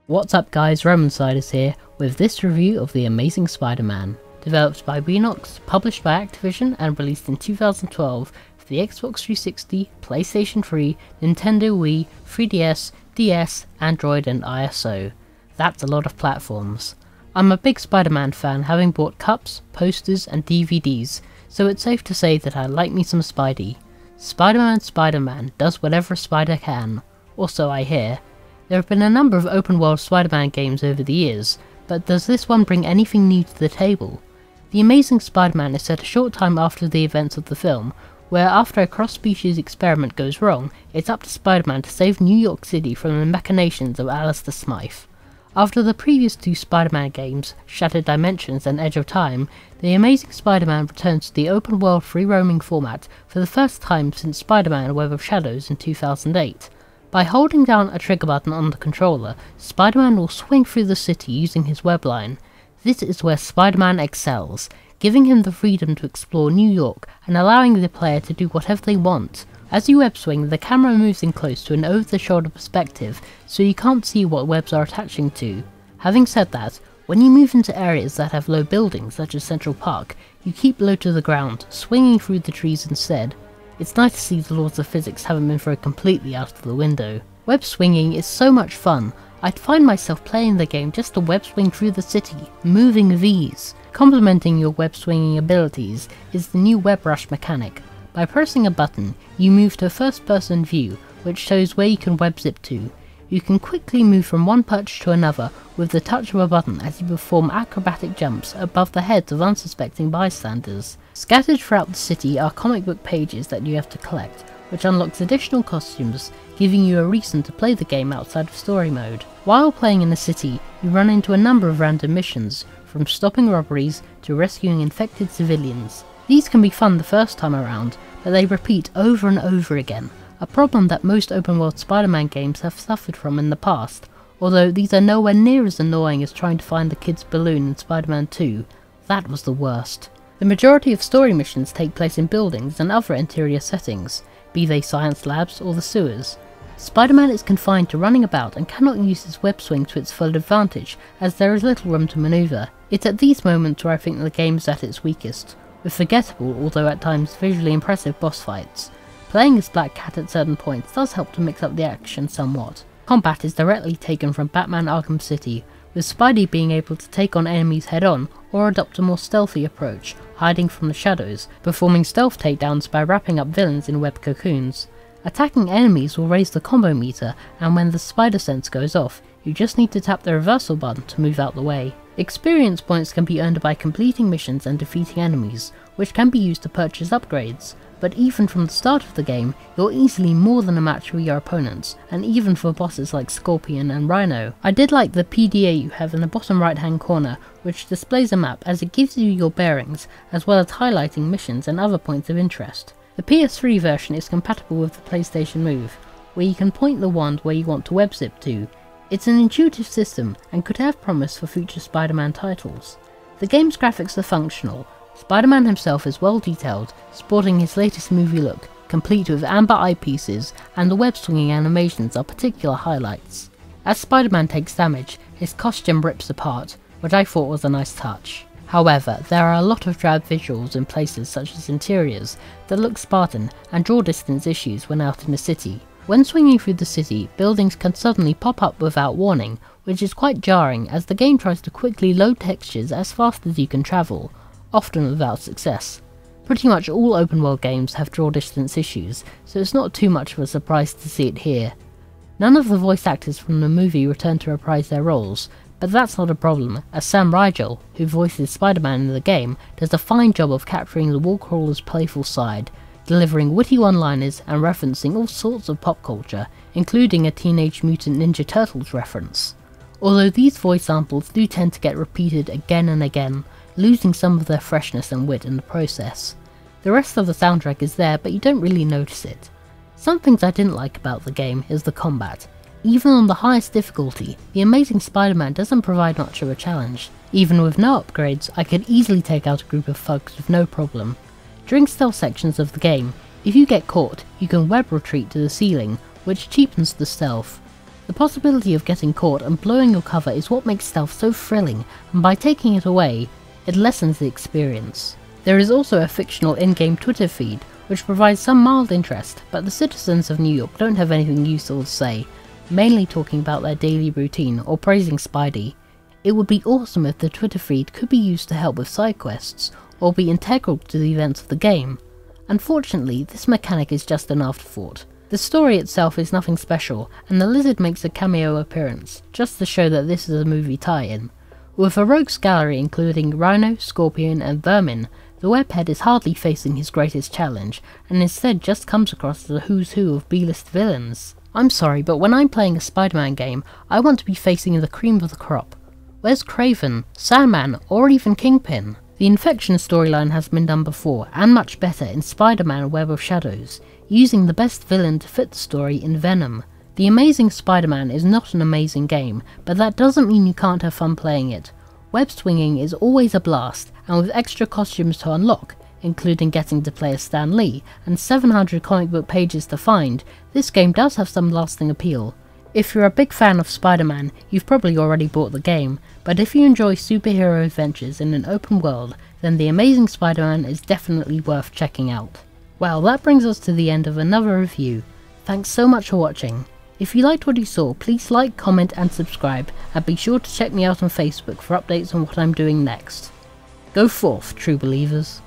What's up guys, Romansiders here with this review of The Amazing Spider-Man. Developed by Beenox, published by Activision and released in 2012 for the Xbox 360, PlayStation 3, Nintendo Wii, 3DS, DS, Android and ISO. That's a lot of platforms. I'm a big Spider-Man fan, having bought cups, posters and DVDs, so it's safe to say that I like me some Spidey. Spider-Man does whatever a spider can, or so I hear. There have been a number of open-world Spider-Man games over the years, but does this one bring anything new to the table? The Amazing Spider-Man is set a short time after the events of the film, where after a cross-species experiment goes wrong, it's up to Spider-Man to save New York City from the machinations of Alistair Smythe. After the previous two Spider-Man games, Shattered Dimensions and Edge of Time, The Amazing Spider-Man returns to the open-world free-roaming format for the first time since Spider-Man Web of Shadows in 2008. By holding down a trigger button on the controller, Spider-Man will swing through the city using his web line. This is where Spider-Man excels, giving him the freedom to explore New York and allowing the player to do whatever they want. As you web swing, the camera moves in close to an over-the-shoulder perspective, so you can't see what webs are attaching to. Having said that, when you move into areas that have low buildings such as Central Park, you keep low to the ground, swinging through the trees instead. It's nice to see the laws of physics haven't been thrown completely out of the window. Web swinging is so much fun. I'd find myself playing the game just to web swing through the city, moving with ease. Complementing your web swinging abilities is the new web rush mechanic. By pressing a button, you move to a first-person view, which shows where you can web zip to. You can quickly move from one perch to another with the touch of a button as you perform acrobatic jumps above the heads of unsuspecting bystanders. Scattered throughout the city are comic book pages that you have to collect, which unlocks additional costumes, giving you a reason to play the game outside of story mode. While playing in the city, you run into a number of random missions, from stopping robberies to rescuing infected civilians. These can be fun the first time around, but they repeat over and over again, a problem that most open-world Spider-Man games have suffered from in the past, although these are nowhere near as annoying as trying to find the kid's balloon in Spider-Man 2. That was the worst. The majority of story missions take place in buildings and other interior settings, be they science labs or the sewers. Spider-Man is confined to running about and cannot use his web swing to its full advantage, as there is little room to manoeuvre. It's at these moments where I think the game is at its weakest, with forgettable, although at times visually impressive boss fights. Playing as Black Cat at certain points does help to mix up the action somewhat. Combat is directly taken from Batman Arkham City, with Spidey being able to take on enemies head-on or adopt a more stealthy approach, hiding from the shadows, performing stealth takedowns by wrapping up villains in web cocoons. Attacking enemies will raise the combo meter, and when the spider sense goes off, you just need to tap the reversal button to move out the way. Experience points can be earned by completing missions and defeating enemies, which can be used to purchase upgrades, but even from the start of the game, you're easily more than a match for your opponents, and even for bosses like Scorpion and Rhino. I did like the PDA you have in the bottom right hand corner, which displays a map as it gives you your bearings, as well as highlighting missions and other points of interest. The PS3 version is compatible with the PlayStation Move, where you can point the wand where you want to web zip to. It's an intuitive system and could have promise for future Spider-Man titles. The game's graphics are functional. Spider-Man himself is well detailed, sporting his latest movie look, complete with amber eyepieces, and the web swinging animations are particular highlights. As Spider-Man takes damage, his costume rips apart, which I thought was a nice touch. However, there are a lot of drab visuals in places such as interiors that look Spartan and draw distance issues when out in the city. When swinging through the city, buildings can suddenly pop up without warning, which is quite jarring as the game tries to quickly load textures as fast as you can travel, often without success. Pretty much all open world games have draw distance issues, so it's not too much of a surprise to see it here. None of the voice actors from the movie return to reprise their roles, but that's not a problem, as Sam Rigel, who voices Spider-Man in the game, does a fine job of capturing the wallcrawler's playful side, delivering witty one-liners and referencing all sorts of pop culture, including a Teenage Mutant Ninja Turtles reference. Although these voice samples do tend to get repeated again and again, losing some of their freshness and wit in the process. The rest of the soundtrack is there, but you don't really notice it. Some things I didn't like about the game is the combat. Even on the highest difficulty, The Amazing Spider-Man doesn't provide much of a challenge. Even with no upgrades, I could easily take out a group of thugs with no problem. During stealth sections of the game, if you get caught, you can web retreat to the ceiling, which cheapens the stealth. The possibility of getting caught and blowing your cover is what makes stealth so thrilling, and by taking it away, it lessens the experience. There is also a fictional in-game Twitter feed, which provides some mild interest, but the citizens of New York don't have anything useful to say, mainly talking about their daily routine or praising Spidey. It would be awesome if the Twitter feed could be used to help with side quests, or be integral to the events of the game. Unfortunately, this mechanic is just an afterthought. The story itself is nothing special, and the lizard makes a cameo appearance, just to show that this is a movie tie-in. With a rogues gallery including Rhino, Scorpion and Vermin, the webhead is hardly facing his greatest challenge, and instead just comes across as a who's who of B-list villains. I'm sorry, but when I'm playing a Spider-Man game, I want to be facing the cream of the crop. Where's Kraven, Sandman, or even Kingpin? The Infection storyline has been done before, and much better in Spider-Man Web of Shadows, using the best villain to fit the story in Venom. The Amazing Spider-Man is not an amazing game, but that doesn't mean you can't have fun playing it. Web swinging is always a blast, and with extra costumes to unlock, including getting to play as Stan Lee, and 700 comic book pages to find, this game does have some lasting appeal. If you're a big fan of Spider-Man, you've probably already bought the game, but if you enjoy superhero adventures in an open world, then The Amazing Spider-Man is definitely worth checking out. Well, that brings us to the end of another review. Thanks so much for watching. If you liked what you saw, please like, comment and subscribe, and be sure to check me out on Facebook for updates on what I'm doing next. Go forth, true believers.